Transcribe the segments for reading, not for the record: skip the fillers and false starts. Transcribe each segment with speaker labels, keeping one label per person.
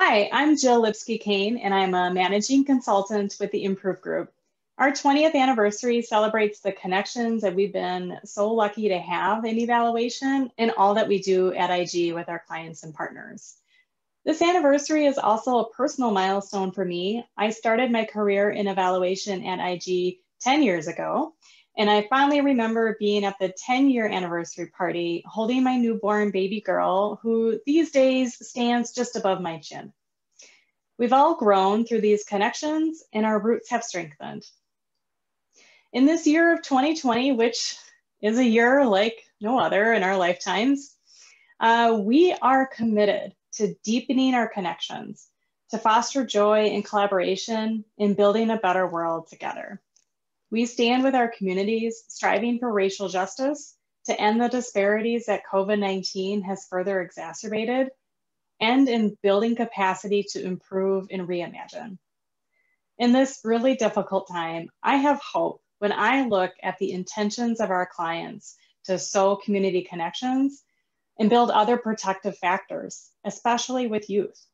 Speaker 1: Hi, I'm Jill Lipski Cain, and I'm a managing consultant with the Improve Group. Our 20th anniversary celebrates the connections that we've been so lucky to have in evaluation and all that we do at IG with our clients and partners. This anniversary is also a personal milestone for me. I started my career in evaluation at IG 10 years ago, and I finally remember being at the 10-year anniversary party holding my newborn baby girl, who these days stands just above my chin. We've all grown through these connections and our roots have strengthened. In this year of 2020, which is a year like no other in our lifetimes, we are committed to deepening our connections, to foster joy and collaboration in building a better world together. We stand with our communities, striving for racial justice, to end the disparities that COVID-19 has further exacerbated, and in building capacity to improve and reimagine. In this really difficult time, I have hope when I look at the intentions of our clients to sow community connections and build other protective factors, especially with youth.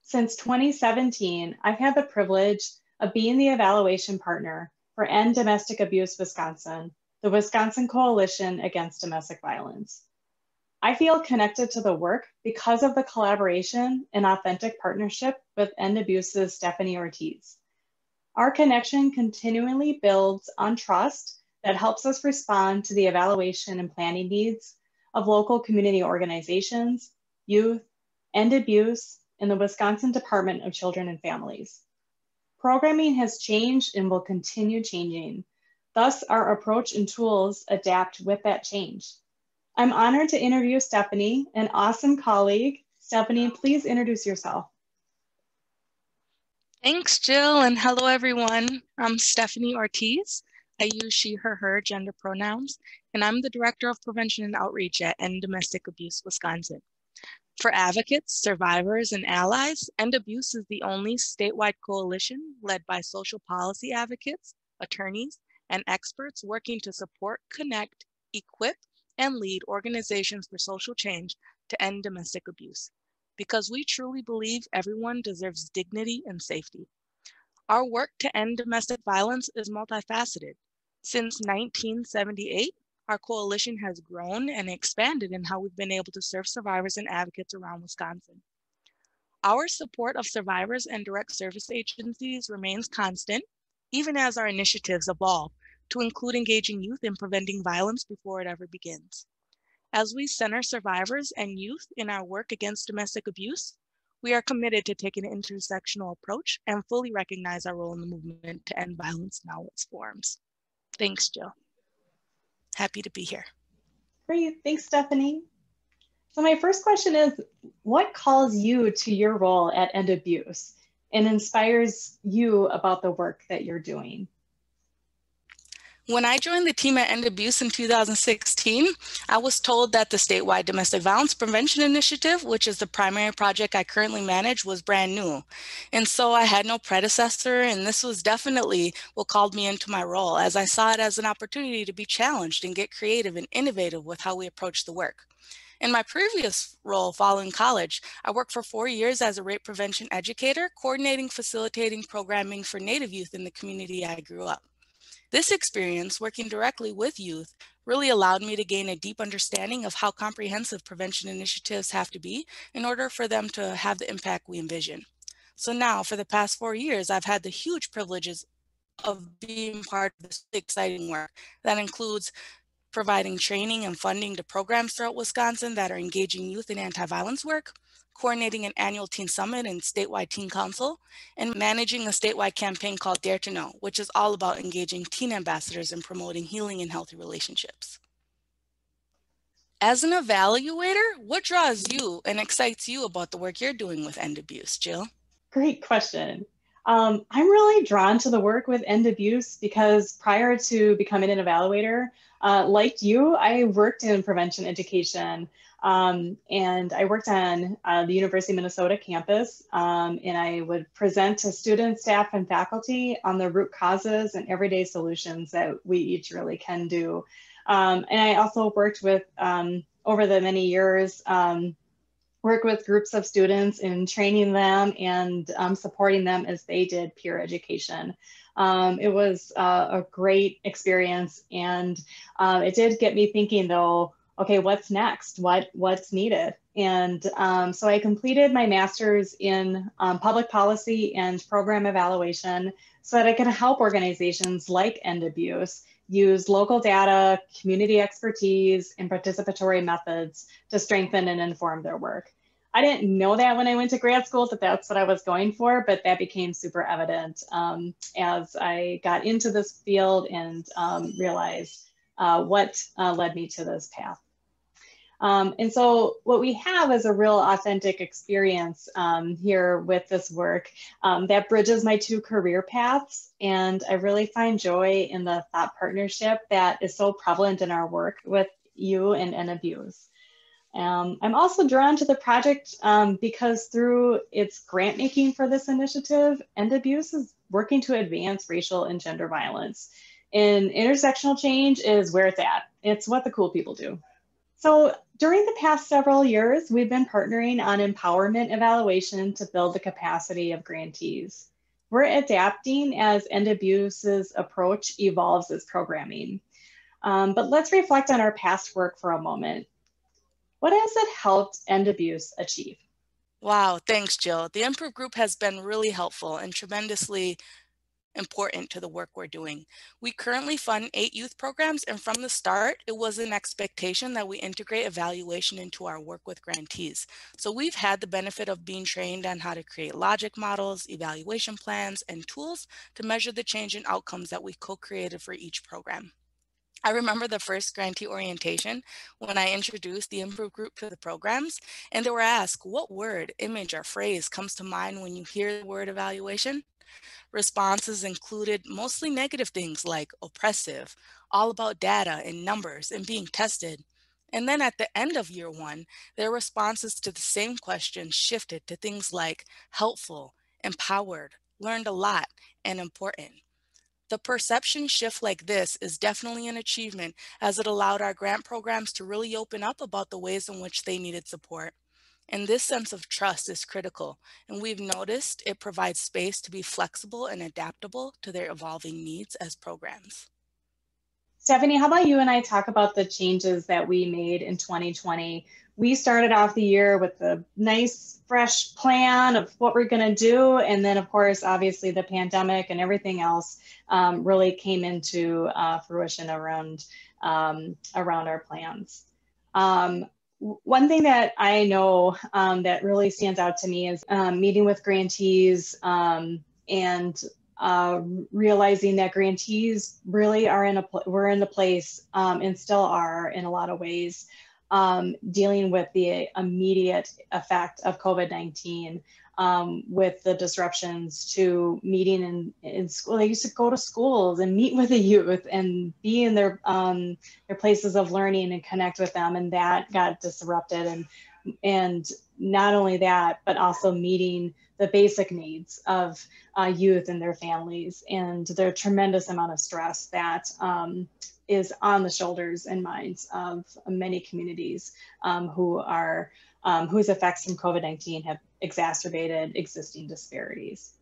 Speaker 1: Since 2017, I've had the privilege of being the evaluation partner for End Domestic Abuse Wisconsin, the Wisconsin Coalition Against Domestic Violence. I feel connected to the work because of the collaboration and authentic partnership with End Abuse's Stephanie Ortiz. Our connection continually builds on trust that helps us respond to the evaluation and planning needs of local community organizations, youth, End Abuse, and the Wisconsin Department of Children and Families. Programming has changed and will continue changing. Thus, our approach and tools adapt with that change. I'm honored to interview Stephanie, an awesome colleague. Stephanie, please introduce yourself.
Speaker 2: Thanks, Jill, and hello, everyone. I'm Stephanie Ortiz. I use she, her gender pronouns, and I'm the Director of Prevention and Outreach at End Domestic Abuse Wisconsin. For advocates, survivors, and allies, End Abuse is the only statewide coalition led by social policy advocates, attorneys, and experts working to support, connect, equip, and lead organizations for social change to end domestic abuse, because we truly believe everyone deserves dignity and safety. Our work to end domestic violence is multifaceted. Since 1978, our coalition has grown and expanded in how we've been able to serve survivors and advocates around Wisconsin. Our support of survivors and direct service agencies remains constant, even as our initiatives evolve to include engaging youth in preventing violence before it ever begins. As we center survivors and youth in our work against domestic abuse, we are committed to taking an intersectional approach and fully recognize our role in the movement to end violence in all its forms. Thanks, Jill. Happy to be here.
Speaker 1: Great, thanks, Stephanie. So my first question is, what calls you to your role at End Abuse and inspires you about the work that you're doing?
Speaker 2: When I joined the team at End Abuse in 2016, I was told that the statewide Domestic Violence Prevention Initiative, which is the primary project I currently manage, was brand new. And so I had no predecessor, and this was definitely what called me into my role, as I saw it as an opportunity to be challenged and get creative and innovative with how we approach the work. In my previous role following college, I worked for 4 years as a rape prevention educator, coordinating, facilitating programming for Native youth in the community I grew up. This experience, working directly with youth, really allowed me to gain a deep understanding of how comprehensive prevention initiatives have to be in order for them to have the impact we envision. So now, for the past 4 years, I've had the huge privileges of being part of this exciting work that includes providing training and funding to programs throughout Wisconsin that are engaging youth in anti-violence work, coordinating an annual teen summit and statewide teen council, and managing a statewide campaign called Dare to Know, which is all about engaging teen ambassadors and promoting healing and healthy relationships. As an evaluator, what draws you and excites you about the work you're doing with End Abuse, Jill?
Speaker 1: Great question. I'm really drawn to the work with End Abuse because prior to becoming an evaluator, like you, I worked in prevention education. And I worked on the University of Minnesota campus, and I would present to students, staff, and faculty on the root causes and everyday solutions that we each really can do. And I also worked with, over the many years, work with groups of students in training them and supporting them as they did peer education. It was a great experience, and it did get me thinking though, okay, what's next? What's needed? And so I completed my master's in public policy and program evaluation so that I could help organizations like End Abuse use local data, community expertise, and participatory methods to strengthen and inform their work. I didn't know that when I went to grad school that that's what I was going for, but that became super evident as I got into this field and realized what led me to this path. And so what we have is a real authentic experience here with this work that bridges my two career paths. And I really find joy in the thought partnership that is so prevalent in our work with you and End Abuse. I'm also drawn to the project because through its grant making for this initiative, End Abuse is working to advance racial and gender violence. And intersectional change is where it's at. It's what the cool people do. So during the past several years, we've been partnering on empowerment evaluation to build the capacity of grantees. We're adapting as End Abuse's approach evolves its programming. But let's reflect on our past work for a moment. What has it helped End Abuse achieve?
Speaker 2: Wow, thanks, Jill. The Improve Group has been really helpful and tremendously important to the work we're doing. We currently fund 8 youth programs, and from the start, it was an expectation that we integrate evaluation into our work with grantees. So we've had the benefit of being trained on how to create logic models, evaluation plans, and tools to measure the change in outcomes that we co-created for each program. I remember the first grantee orientation when I introduced the Improve Group to the programs, and they were asked, what word, image, or phrase comes to mind when you hear the word evaluation? Responses included mostly negative things like oppressive, all about data and numbers and being tested. And then at the end of year 1, their responses to the same question shifted to things like helpful, empowered, learned a lot, and important. The perception shift like this is definitely an achievement, as it allowed our grant programs to really open up about the ways in which they needed support. And this sense of trust is critical, and we've noticed it provides space to be flexible and adaptable to their evolving needs as programs.
Speaker 1: Stephanie, how about you and I talk about the changes that we made in 2020? We started off the year with a nice, fresh plan of what we're going to do. And then, of course, obviously the pandemic and everything else really came into fruition around our plans. One thing that I know that really stands out to me is meeting with grantees and realizing that grantees really are we're in the place and still are in a lot of ways dealing with the immediate effect of COVID-19 with the disruptions to meeting in school. They used to go to schools and meet with the youth and be in their places of learning and connect with them, and that got disrupted. And not only that, but also meeting the basic needs of youth and their families, and the tremendous amount of stress that is on the shoulders and minds of many communities whose effects from COVID-19 have exacerbated existing disparities.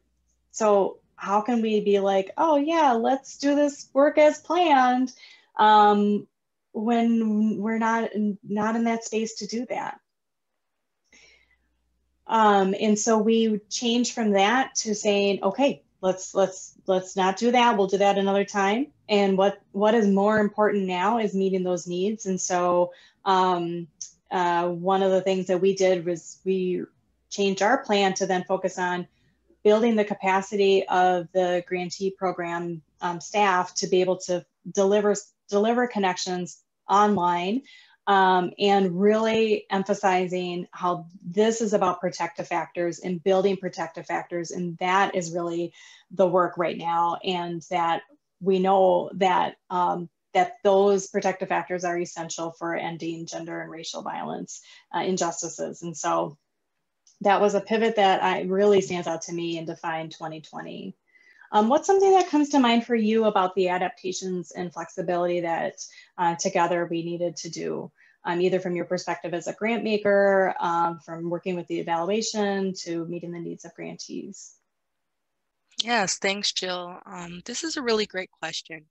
Speaker 1: So how can we be like, oh yeah, let's do this work as planned when we're not in that space to do that? And so we changed from that to saying, okay, let's not do that. We'll do that another time. And what is more important now is meeting those needs. And so one of the things that we did was we changed our plan to then focus on building the capacity of the grantee program staff to be able to deliver connections online. And really emphasizing how this is about protective factors and building protective factors. And that is really the work right now. And that we know that, that those protective factors are essential for ending gender and racial violence injustices. And so that was a pivot that really stands out to me and defined 2020. What's something that comes to mind for you about the adaptations and flexibility that together we needed to do either from your perspective as a grant maker, from working with the evaluation to meeting the needs of grantees?
Speaker 2: Yes, thanks, Jill. This is a really great question.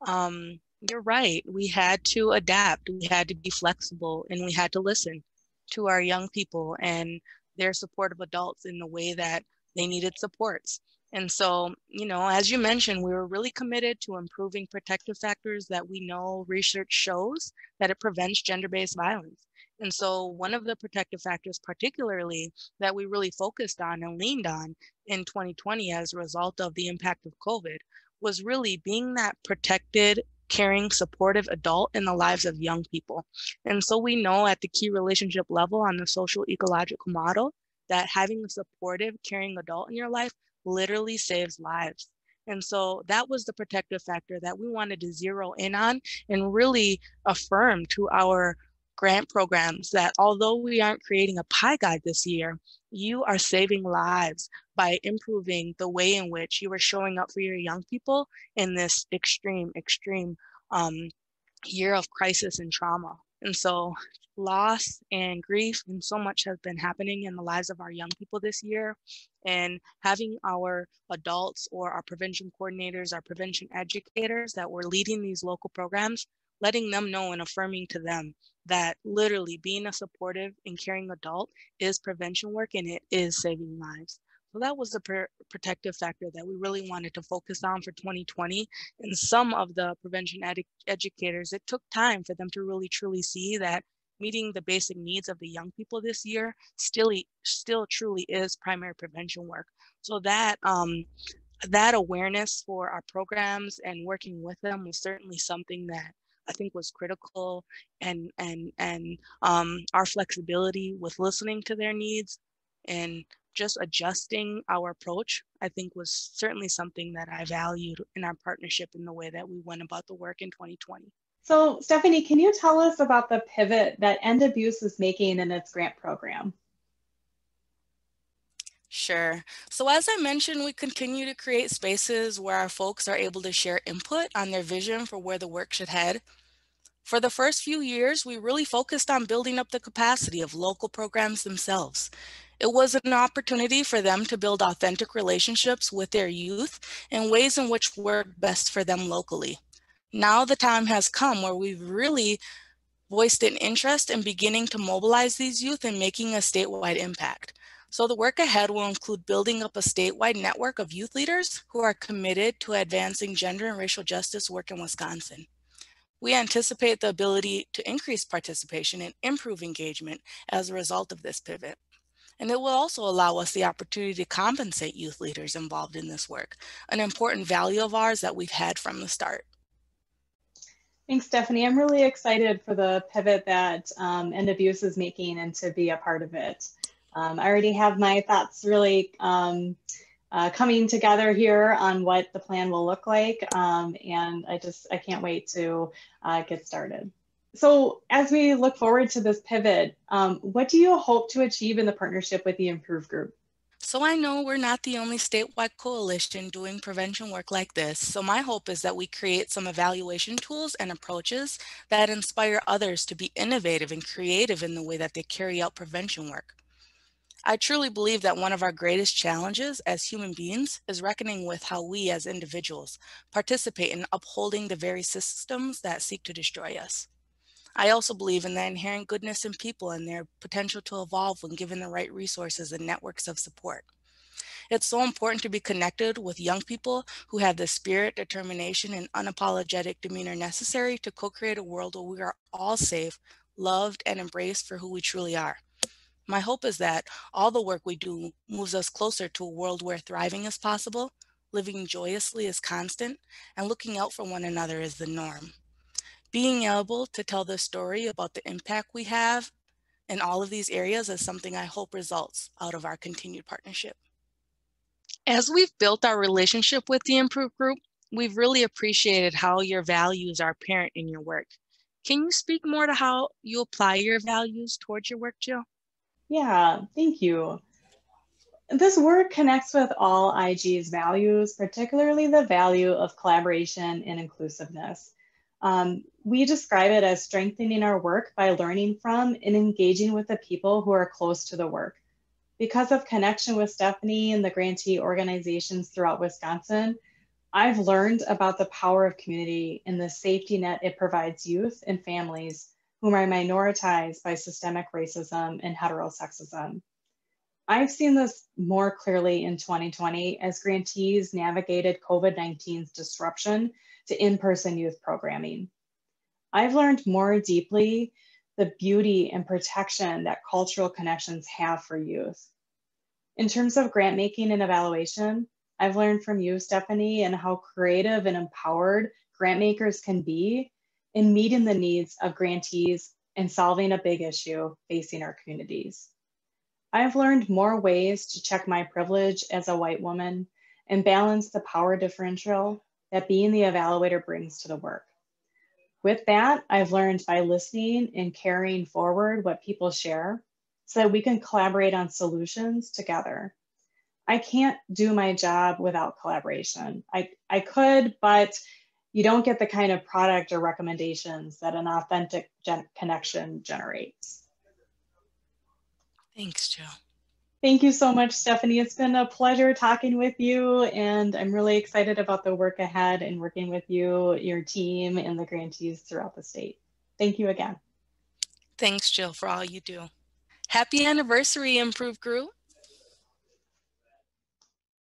Speaker 2: You're right. We had to adapt, we had to be flexible, and we had to listen to our young people and their supportive adults in the way that they needed supports. And so, you know, as you mentioned, we were really committed to improving protective factors that we know research shows that it prevents gender-based violence. And so one of the protective factors particularly that we really focused on and leaned on in 2020 as a result of the impact of COVID was really being that protected, caring, supportive adult in the lives of young people. And so we know at the key relationship level on the social ecological model that having a supportive, caring adult in your life literally saves lives. And so that was the protective factor that we wanted to zero in on and really affirm to our grant programs that although we aren't creating a pie guide this year, you are saving lives by improving the way in which you are showing up for your young people in this extreme year of crisis and trauma. And so loss and grief and so much has been happening in the lives of our young people this year. And having our adults or our prevention coordinators, our prevention educators that were leading these local programs, letting them know and affirming to them that literally being a supportive and caring adult is prevention work and it is saving lives. So that was the protective factor that we really wanted to focus on for 2020. And some of the prevention educators, it took time for them to really truly see that meeting the basic needs of the young people this year still truly is primary prevention work. So that that awareness for our programs and working with them was certainly something that I think was critical, and our flexibility with listening to their needs and just adjusting our approach, I think was certainly something that I valued in our partnership in the way that we went about the work in 2020.
Speaker 1: So Stephanie, can you tell us about the pivot that End Abuse is making in its grant program?
Speaker 2: Sure. So as I mentioned, we continue to create spaces where our folks are able to share input on their vision for where the work should head. For the first few years, we really focused on building up the capacity of local programs themselves. It was an opportunity for them to build authentic relationships with their youth in ways in which work best for them locally. Now the time has come where we've really voiced an interest in beginning to mobilize these youth and making a statewide impact. So the work ahead will include building up a statewide network of youth leaders who are committed to advancing gender and racial justice work in Wisconsin. We anticipate the ability to increase participation and improve engagement as a result of this pivot. And it will also allow us the opportunity to compensate youth leaders involved in this work, an important value of ours that we've had from the start.
Speaker 1: Thanks, Stephanie. I'm really excited for the pivot that End Abuse is making and to be a part of it. I already have my thoughts really coming together here on what the plan will look like. And I can't wait to get started. So as we look forward to this pivot, what do you hope to achieve in the partnership with the Improve Group?
Speaker 2: So I know we're not the only statewide coalition doing prevention work like this. So my hope is that we create some evaluation tools and approaches that inspire others to be innovative and creative in the way that they carry out prevention work. I truly believe that one of our greatest challenges as human beings is reckoning with how we as individuals participate in upholding the very systems that seek to destroy us. I also believe in the inherent goodness in people and their potential to evolve when given the right resources and networks of support. It's so important to be connected with young people who have the spirit, determination, and unapologetic demeanor necessary to co-create a world where we are all safe, loved, and embraced for who we truly are. My hope is that all the work we do moves us closer to a world where thriving is possible, living joyously is constant, and looking out for one another is the norm. Being able to tell the story about the impact we have in all of these areas is something I hope results out of our continued partnership. As we've built our relationship with the Improve Group, we've really appreciated how your values are apparent in your work. Can you speak more to how you apply your values towards your work, Jill?
Speaker 1: Yeah, thank you. This work connects with all IG's values, particularly the value of collaboration and inclusiveness. We describe it as strengthening our work by learning from and engaging with the people who are close to the work. Because of connection with Stephanie and the grantee organizations throughout Wisconsin, I've learned about the power of community and the safety net it provides youth and families whom are minoritized by systemic racism and heterosexism. I've seen this more clearly in 2020 as grantees navigated COVID-19's disruption to in-person youth programming. I've learned more deeply the beauty and protection that cultural connections have for youth. In terms of grant making and evaluation, I've learned from you, Stephanie, and how creative and empowered grant makers can be in meeting the needs of grantees and solving a big issue facing our communities. I've learned more ways to check my privilege as a white woman and balance the power differential that being the evaluator brings to the work. With that, I've learned by listening and carrying forward what people share so that we can collaborate on solutions together. I can't do my job without collaboration. I could, but you don't get the kind of product or recommendations that an authentic connection generates.
Speaker 2: Thanks, Jill.
Speaker 1: Thank you so much, Stephanie. It's been a pleasure talking with you, and I'm really excited about the work ahead and working with you, your team, and the grantees throughout the state. Thank you again.
Speaker 2: Thanks, Jill, for all you do. Happy anniversary, Improve Group.